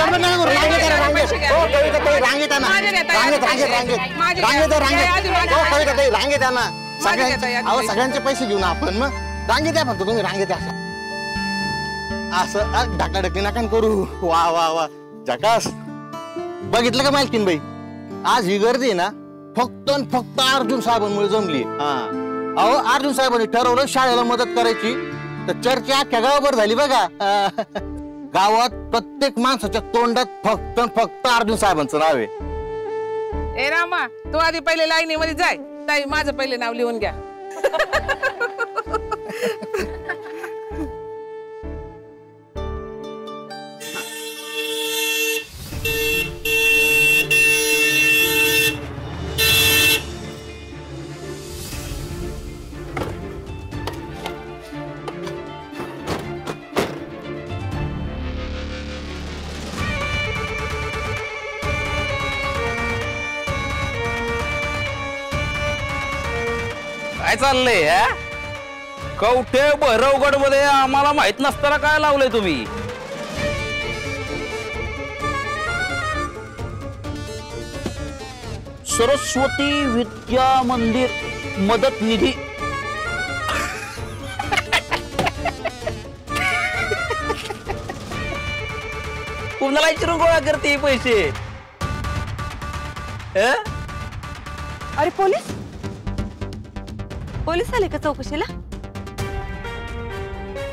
गडबड नका करू. रांगेत या, रांगेत. हो कविताताई रांगेत या ना. रांगेत हो कविताताई रांगेत या ना. सगळ्यांचे पैसे घेऊ ना आपण. मग रांगेत या फक्त तुम्ही. रांगेत या असं ढकलाढकली नका करू. वा वा वा झकास. बघितलं का मालकीन बाई, आज ही गर्दी आहे ना फक्त अर्जुन साहेबांमुळे जमली. अहो अर्जुन साहेबांनी ठरवलं शाळेला मदत करायची, तर चर्चा अख्ख्या गावाभर झाली बघा. गावात प्रत्येक माणसाच्या तोंडात फक्त अर्जुन साहेबांचं नाव आहे. ए रामा, तू आधी पहिले लाईनीमध्ये जाय. ताई माझं पहिले नाव लिहून घ्या. काय चाललंय? कवठे भैरवगड मध्ये आम्हाला माहित नसताना काय लावलंय तुम्ही? सरस्वती विद्या मंदिर मदत निधी. कुणाला विचारून गोळा करते पैसे? अरे पोलीस आले का चौकशीला?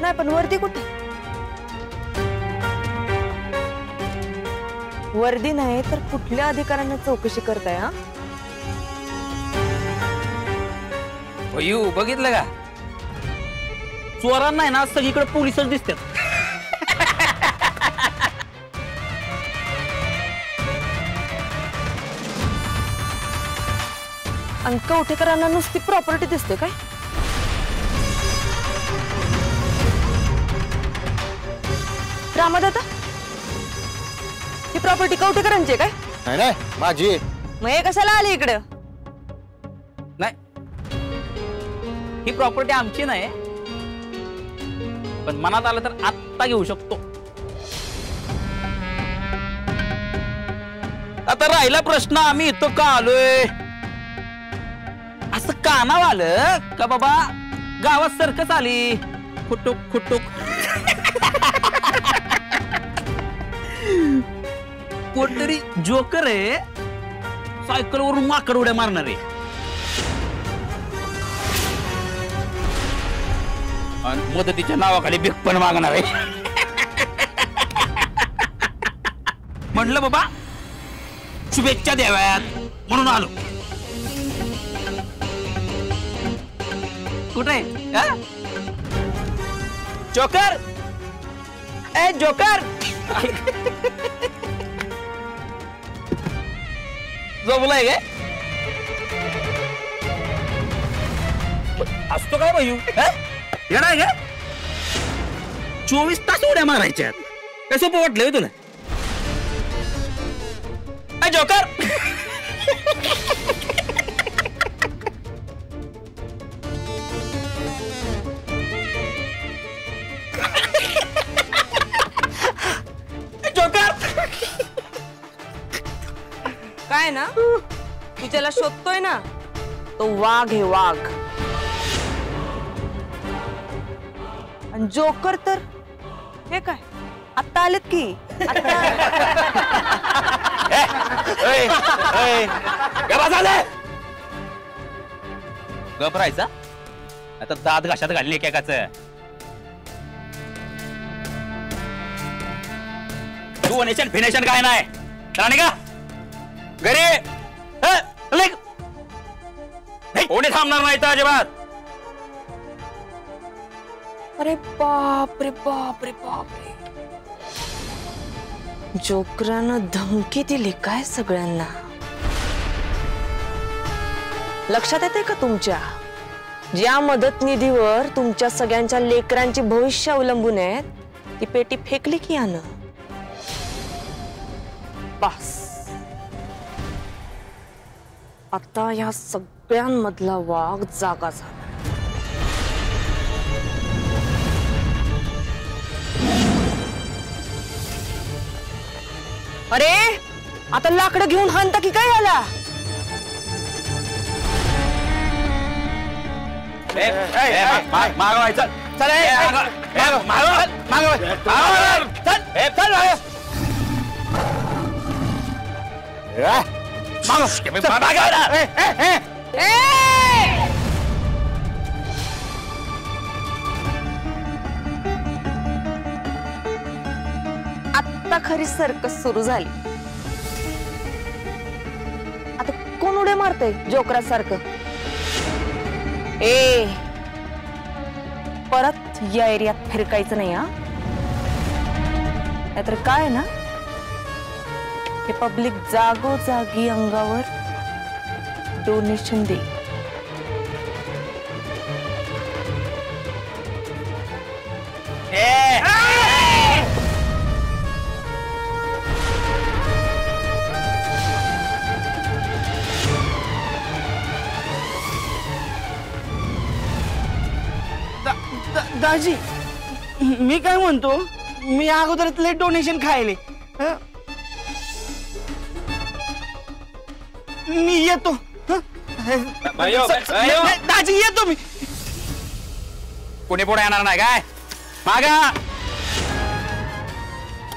नाही पण वर्दी कुठे? वर्दी नाही तर कुठल्या अधिकाऱ्यांना चौकशी करताय? हा बघितलं का? चोरांना आहे ना सगळीकडे पोलीसच दिसतात. आणि कवठेकरांना नुसती प्रॉपर्टी दिसते काय? रामादादा, ही प्रॉपर्टी कवठेकरांची काय? नाही माझी. मग हे कशाला आली इकडे? नाही, ही प्रॉपर्टी आमची नाही, पण मनात आलं तर आत्ता घेऊ शकतो. आता राहिला प्रश्न, आम्ही इथं का आलोय? असं कानाव आलं का बाबा गावात सर्कस आली. खुटुक खुटुक कोणतरी जोकर आहे सायकलवरून माकड उड्या मारणार आहे. आणि मदतीच्या नावाखाली भीक पण मागणार आहे. म्हणलं बाबा शुभेच्छा द्याव्यात म्हणून आलो. कुठे जोकर? ए जोकर, जमलाय काय? असतो काय भाऊ? येणार का? 24 तास उड्या मारायच्यात. कसं वाटलंय तुला? ए जोकर, काय ना तू ज्याला शोधतोय ना तो वाघ आहे, वाघ. आणि जोकर तर हे काय आता आलेत की. घबरायचा आता दात घाशात घालली एकेकाच. डोनेशन फिनेशन काय नाही राणी का घरी कोणी थांबणार नाही तर अजिबात. अरे बाप रे बाप रे बाप रे, जोकरानं धमकी दिली काय सगळ्यांना? लक्षात येते का तुमच्या? ज्या मदत निधीवर तुमच्या सगळ्यांच्या लेकरांची भविष्य अवलंबून आहेत ती पेटी फेकली की यानं. बस आता या सगळ्यांमधला वाघ जागा झाला. अरे आता लाकडं घेऊन हाणता की काय याला? मागवायचं चल आता खरी सर्कस सुरू झाली. आता कोण उड्या मारतय जोकरा सारखं? ए परत या एरियात फिरकायचं नाही हा. नाहीतर काय ना, हे पब्लिक जागोजागी अंगावर डोनेशन दे. दाजी मी काय म्हणतो, मी अगोदरच लेट डोनेशन खायले. मी येतो. दाजी येतो मी. कोणी पुढे येणार नाही काय? मागा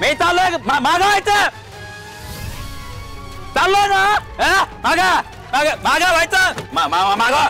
मी चाललोय. मागावायचं चाललोय ना. मागा मागा मागावायचं. मागा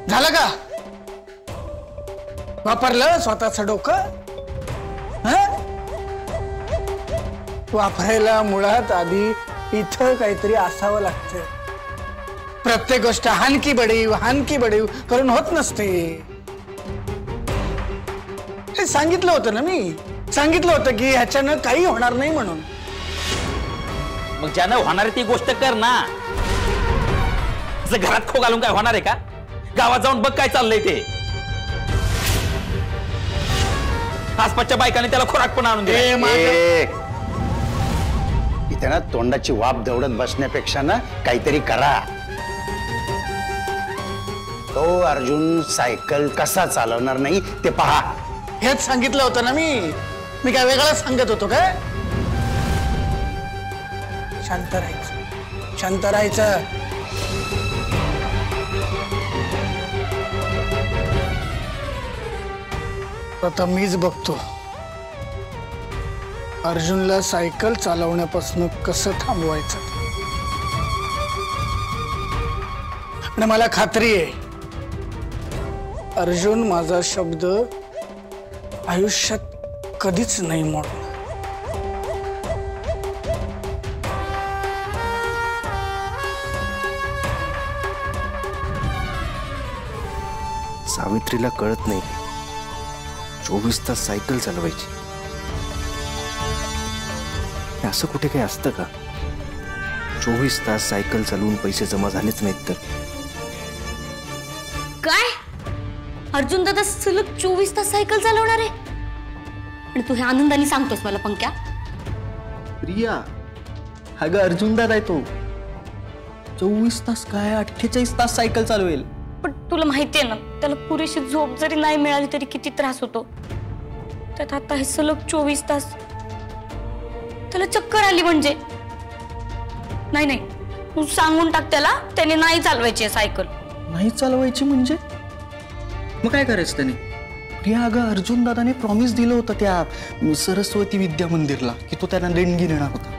झालं का? वापरलं स्वतःचं डोकं? वापरायला मुळात आधी इथं काहीतरी असावं लागतं. प्रत्येक गोष्ट हानकी बडीव करून होत नसते. हे सांगितलं होतं ना मी. सांगितलं होतं की ह्याच्यानं काही होणार नाही म्हणून. मग ज्यानं होणार ती गोष्ट कर ना. घरात खो घालून काय होणार आहे का? गावात जाऊन बघ काय चाललंय ते. आसपासच्या बायकांनी त्याला खोराक पण आणून दिला. इथे ना तोंडाची वाफ दवडत बसण्यापेक्षा ना काहीतरी करा. तो अर्जुन सायकल कसा चालवणार नाही ते पहा. हेच सांगितलं होतं ना मी काय वेगळं सांगत होतो काय? शांत राहायचं. आता मीच बघतो अर्जुनला सायकल चालवण्यापासून कसं थांबवायचं. आणि मला खात्री आहे अर्जुन माझा शब्द आयुष्यात कधीच नाही मोडणार. सावित्रीला कळत नाही 24 तास सायकल चालवायची. असं कुठे काही असतं का? 24 तास सायकल चालवून पैसे जमा झालेच नाहीत तर काय? अर्जुन दादा सलग 24 तास सायकल चालवणार आहे? आणि तू हे आनंदाने सांगतोस मला पंक्या? प्रिया, अगं अर्जुन दादा आहे तो. 24 तास काय 48 तास सायकल चालवेल. पण तुला माहितीये ना त्याला पुरेशी झोप जरी नाही मिळाली तरी किती त्रास होतो. त्यात आता हे सलग 24 तास. त्याला चक्कर आली म्हणजे. नाही तू सांगून टाक त्याने नाही चालवायची सायकल. नाही चालवायची म्हणजे? मग काय करायचं त्याने? प्रिया, अगं अर्जुन दादाने प्रॉमिस दिलं होतं त्या सरस्वती विद्या मंदिरला की तो त्यांना देणगी देणार होता.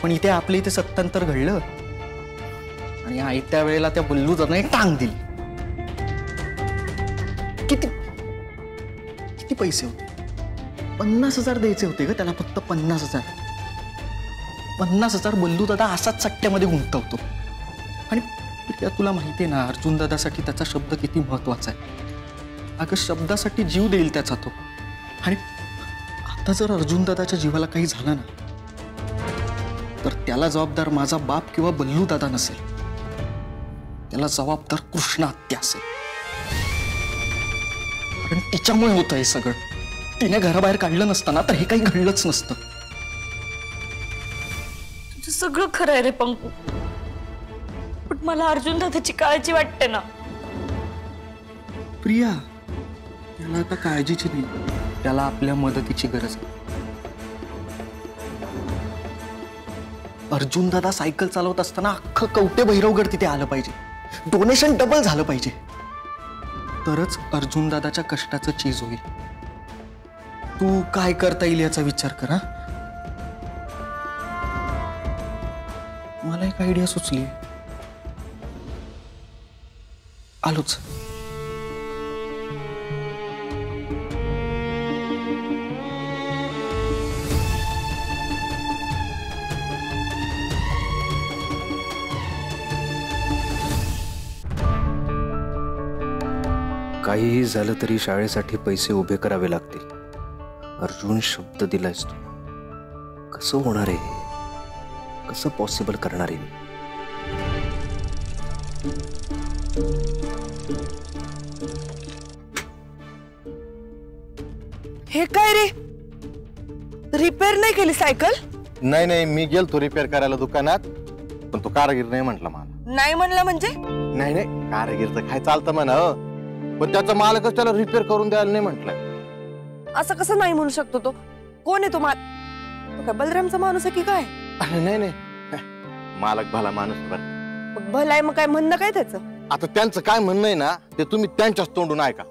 पण इथे आपल्या इथे सत्तांतर घडलं आणि आयत्या वेळेला त्या बल्लू दादाने टांग दिली. किती पैसे होते? 50,000 द्यायचे होते ग त्याला, फक्त 50,000. 50,000 बल्लू दादा असाच सट्ट्यामध्ये गुंतवतो. आणि तुला माहिती आहे ना अर्जुन दादासाठी त्याचा शब्द किती महत्वाचा आहे. अगं शब्दासाठी जीव देईल त्याचा तो. आणि आता जर अर्जुन दादाच्या जीवाला काही झालं ना तर त्याला जबाबदार माझा बाप किंवा बल्लू दादा नसेल, त्याला जबाबदार कृष्णा आत्या असेल. कारण तिच्यामुळे होतं हे सगळं. तिने घराबाहेर काढलं नसतं ना तर हे काही घडलंच नसतं. तुझं सगळं खरं आहे रे पंकू, पण मला अर्जुन दादाची काळजी वाटते ना. प्रिया, त्याला आता काळजीची नाही, त्याला आपल्या मदतीची गरज आहे. अर्जुन दादा सायकल चालवत असताना अख्खं कवटे भैरवगड तिथे आलं पाहिजे, डोनेशन डबल झालं पाहिजे, तरच अर्जुन दादाच्या कष्टाचं चीज होईल. तू काय करता येईल याचा विचार कर. मला एक आयडिया सुचली, आलोच. काहीही झालं तरी शाळेसाठी पैसे उभे करावे लागतील. अर्जुन, शब्द दिलायस तू. कसं होणार आहे, कसं पॉसिबल करणार आहे मी? हे काय रे, रिपेअर नाही केली सायकल? नाही नाही, मी गेलतो रिपेअर करायला दुकानात, पण तो कारागीर नाही म्हटला मला. नाही म्हणला म्हणजे? नाही नाही, कारागीरचं काय चालतं म्हणा, पण त्याचा मालकच त्याला रिपेअर करून द्यायला नाही म्हटलंय. असं कसं नाही म्हणू शकतो तो? कोण आहे तो माल? तो काय बलरामचा माणूस आहे की काय? नाही नाही, मालक भला माणूस बरं. भलाय मग काय म्हणणं काय त्याचं? आता त्यांचं काय म्हणणं आहे ना ते तुम्ही त्यांच्याच तोंडून ऐका.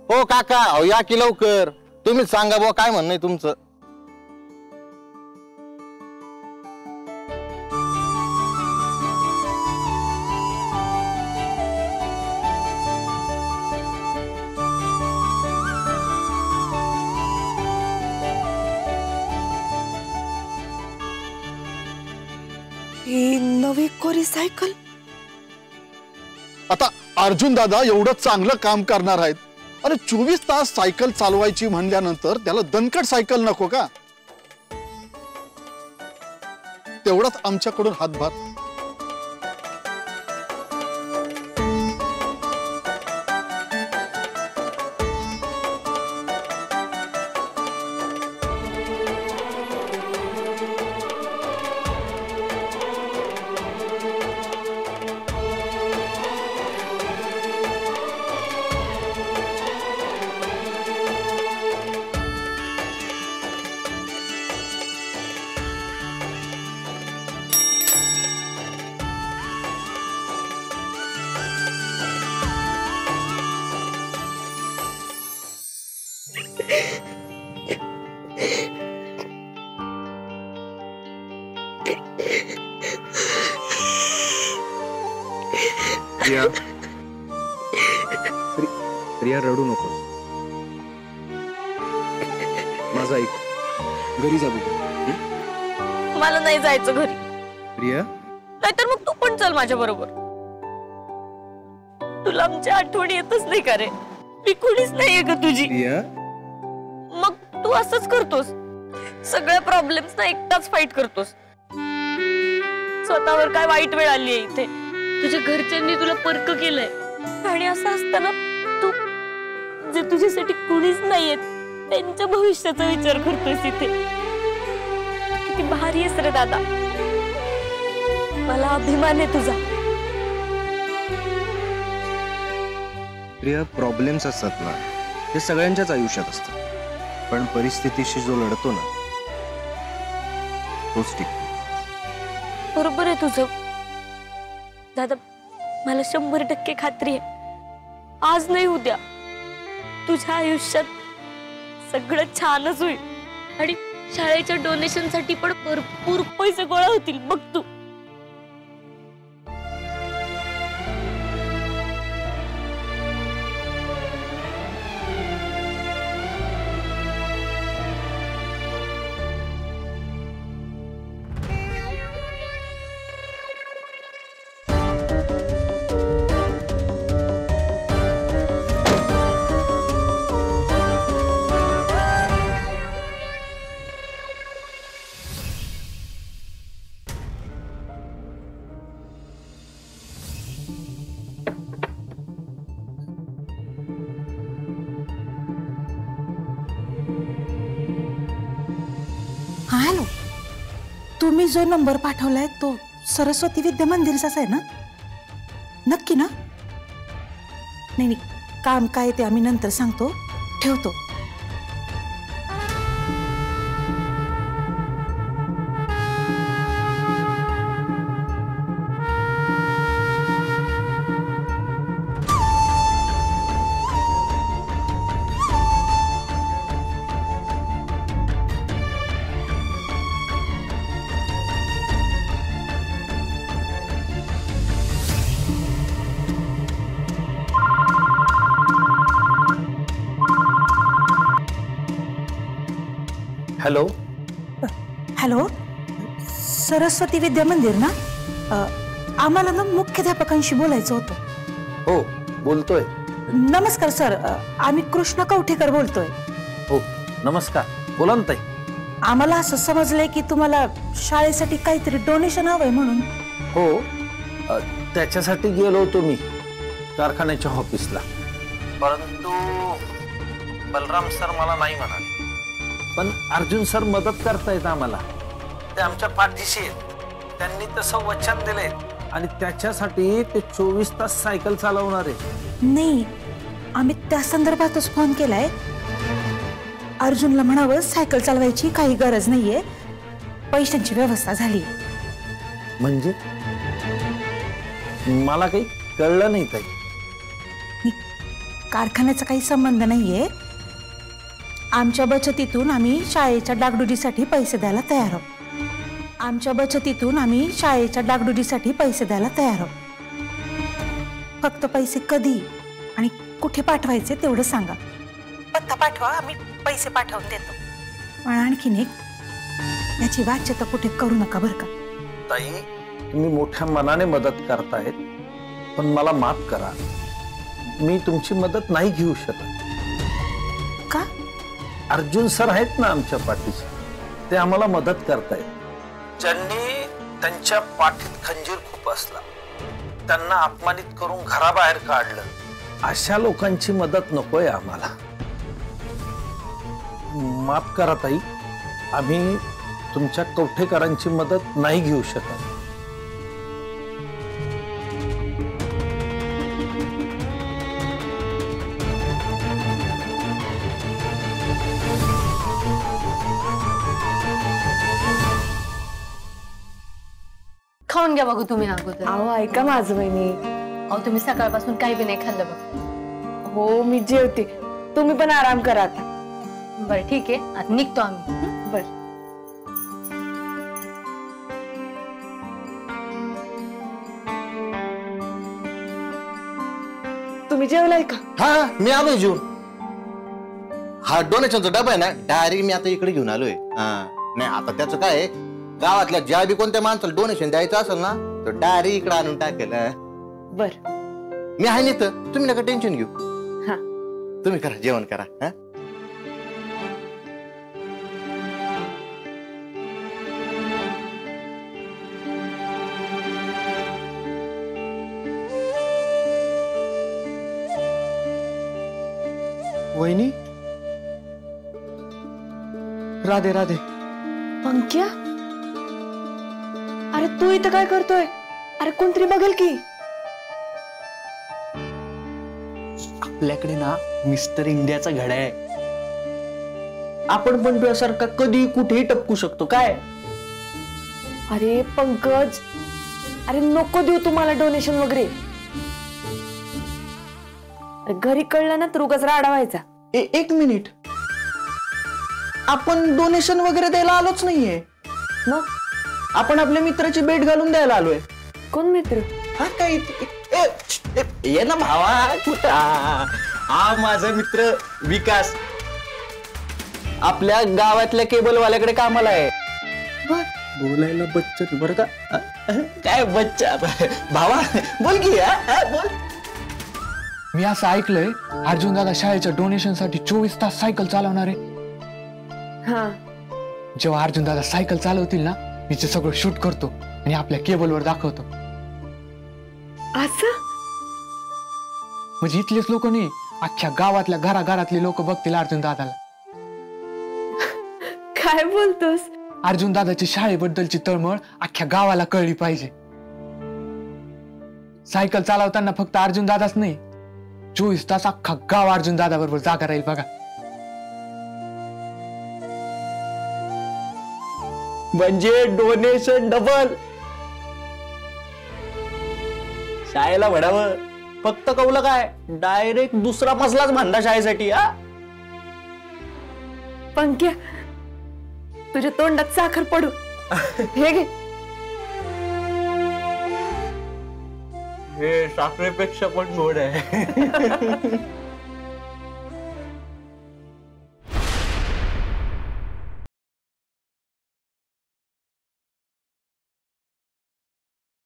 हो काका, अहो या की लवकर, तुम्ही सांगा बुवा काय म्हणणं आहे तुमचं. ही नवी कोरी सायकल? आता अर्जुन दादा एवढं चांगलं काम करणार आहेत आणि 24 तास सायकल चालवायची म्हणल्यानंतर त्याला दणकट सायकल नको का? तेवढाच आमच्याकडून हातभार. प्रिया, प्रिया रडू नको. माझं ऐक, घरी जा बघू. मला नाही जायचं घरी. प्रिया, नाहीतर मग तू पण चल माझ्या बरोबर. तुला आमच्या आठवणी येतच नाही का रे? मी कुणीच नाहीये का तुझी? प्रिया, मग तू असंच करतोस, सगळ्या प्रॉब्लेम्स ना एकटाच फाईट करतोस. स्वतःवर काय वाईट वेळ आली आहे इथे, तुझ्या घरच्यांनी तुला परक केलंय आणि असं असताना तू जे तुझ्यासाठी कुणीच नाहीये त्यांच्या भविष्याचा विचार करतोयस इथे. किती भारी आहेस रे दादा, मला अभिमान आहे तुझा. प्रिया, प्रॉब्लेम्स असतात ना, हे सगळ्यांच्याच आयुष्यात असतात, पण परिस्थितीशी जो लढतो ना तोच टिकतो. बरोबर आहे तुझं दादा, मला 100% खात्री आहे, आज नाही उद्या तुझ्या आयुष्यात सगळं छानच होईल आणि शाळेच्या डोनेशन साठी पण भरपूर पैसे गोळा होतील बघ तू. तुम्ही जो नंबर पाठवलाय तो सरस्वती विद्या मंदिरचाच आहे ना? नक्की ना? नाही नाही, काम काय ते आम्ही नंतर सांगतो, ठेवतो. हॅलो हॅलो, सरस्वती विद्या मंदिर ना? आम्हाला ना मुख्याध्यापकांशी बोलायचं होतं. हो, बोलतोय. नमस्कार सर, आम्ही कृष्णा कवठेकर बोलतोय. हो, नमस्कार. बोला ना ताई. आम्हाला असं समजलंय की तुम्हाला शाळेसाठी काहीतरी डोनेशन हवंय म्हणून. हो, त्याच्यासाठी गेलो होतो मी कारखान्याच्या ऑफिसला, परंतु बलराम सर मला नाही म्हणाले. पण अर्जुन सर मदत करतायत आम्हाला, ते आमच्या पाठीशी आहेत. त्यांनी तसं वचन दिले आणि त्याच्यासाठी ते 24 तास सायकल चालवणार आहे. नाही, आम्ही त्या संदर्भातच फोन केलाय. अर्जुनला म्हणावं सायकल चालवायची काही गरज नाहीये, पैशांची व्यवस्था झाली. म्हणजे मला काही कळलं नाही ताई. कारखान्याचा काही संबंध नाहीये. आमच्या बचतीतून आम्ही शाळेच्या डागडुजीसाठी पैसे द्यायला तयार आहोत. फक्त पैसे कधी आणि कुठे पाठवायचे तेवढं सांगा. पत्ता पाठवा, आम्ही पैसे पाठवून देतो. पण आणखीन एक, याची वाच्यता कुठे करू नका बरं का. ताई, तुम्ही मोठ्या मनाने मदत करतायत, पण मला माफ करा, मी तुमची मदत नाही घेऊ शकत. का? अर्जुन सर आहेत ना आमच्या पाठीशी, ते आम्हाला मदत करतायत. ज्यांनी त्यांच्या पाठीत खंजीर खूप असला, त्यांना अपमानित करून घराबाहेर काढलं, अशा लोकांची मदत नकोय आम्हाला. माफ करा ताई, आम्ही तुमच्या कवठेकरांची मदत नाही घेऊ शकत. खाऊन घ्या बघू तुम्ही अगोदर. अहो ऐका माझं वहिनी, अहो तुम्ही सकाळपासून काही बी नाही खाल्लं बघ. हो मी जेवते, तुम्ही पण आराम करा आता. बरं ठीक आहे, आता निघतो आम्ही. बरं. तुम्ही जेवलाय का? हा, मी आलोय जेवून. हा डोनेशनचा डबा आहे ना, डायरेक्ट मी आता इकडे घेऊन आलोय. नाही आता त्याचं काय आहे, गावातल्या ज्या बी कोणत्या माणसाला डोनेशन द्यायचं असेल ना, तर डायरेक्ट इकडे आणून टाकेल. बर, मी आहे नाही तर तुम्ही नका टेन्शन घेऊ. हा, तुम्ही करा, जेवण करा. हा, वहिनी, राधे राधे. पंक्या, अरे तू इथं काय करतोय? अरे कोणतरी बघेल की. आपल्याकडे ना मिस्टर इंडियाचा घड्याळ आहे, आपण पण तुझ्यासारखा कधी कुठेही टपकू शकतो. काय? अरे पंकज, अरे नको देऊ तुम्हाला डोनेशन वगैरे. अरे घरी कळलं ना तर उगाच राडा व्हायचा. एक मिनिट, आपण डोनेशन वगैरे द्यायला आलोच नाहीये. मग आपण आपल्या मित्राची भेट घालून द्यायला आलोय. कोण मित्र? हा काय, ये ना भावा. कुठं? हा माझा मित्र विकास, आपल्या गावातल्या केबलवाल्याकडे कामाला आहे. बोलायला बच्चन बरं का. काय बच्चा भावा, बोल की. बोल. मी असं ऐकलंय अर्जुन दादा शाळेच्या डोनेशन साठी 24 तास सायकल चालवणार आहे. हा, जेव्हा अर्जुन दादा सायकल चालवतील ना, मी ते सगळं शूट करतो आणि आपल्या केबलवर दाखवतो. असं म्हणजे इथलेच लोक नाही, अख्ख्या गावातल्या घराघरातले लोक बघतील अर्जुन दादाला. काय बोलतोस? अर्जुन दादाची शाळेबद्दलची तळमळ अख्ख्या गावाला कळली पाहिजे. सायकल चालवताना फक्त अर्जुन दादाच नाही, 24 तास अख्खा गाव अर्जुन दादा बरोबर जागा राहील बघा. म्हणजे डोनेशन डबल. शाळेला म्हणावं, फक्त कौलं काय डायरेक्ट दुसरा मजलाच बांधा शाळेसाठी. हा पंक्या, तुझ्या तोंडात साखर पडू. हे घे. हे साखरेपेक्षा पण गोड आहे.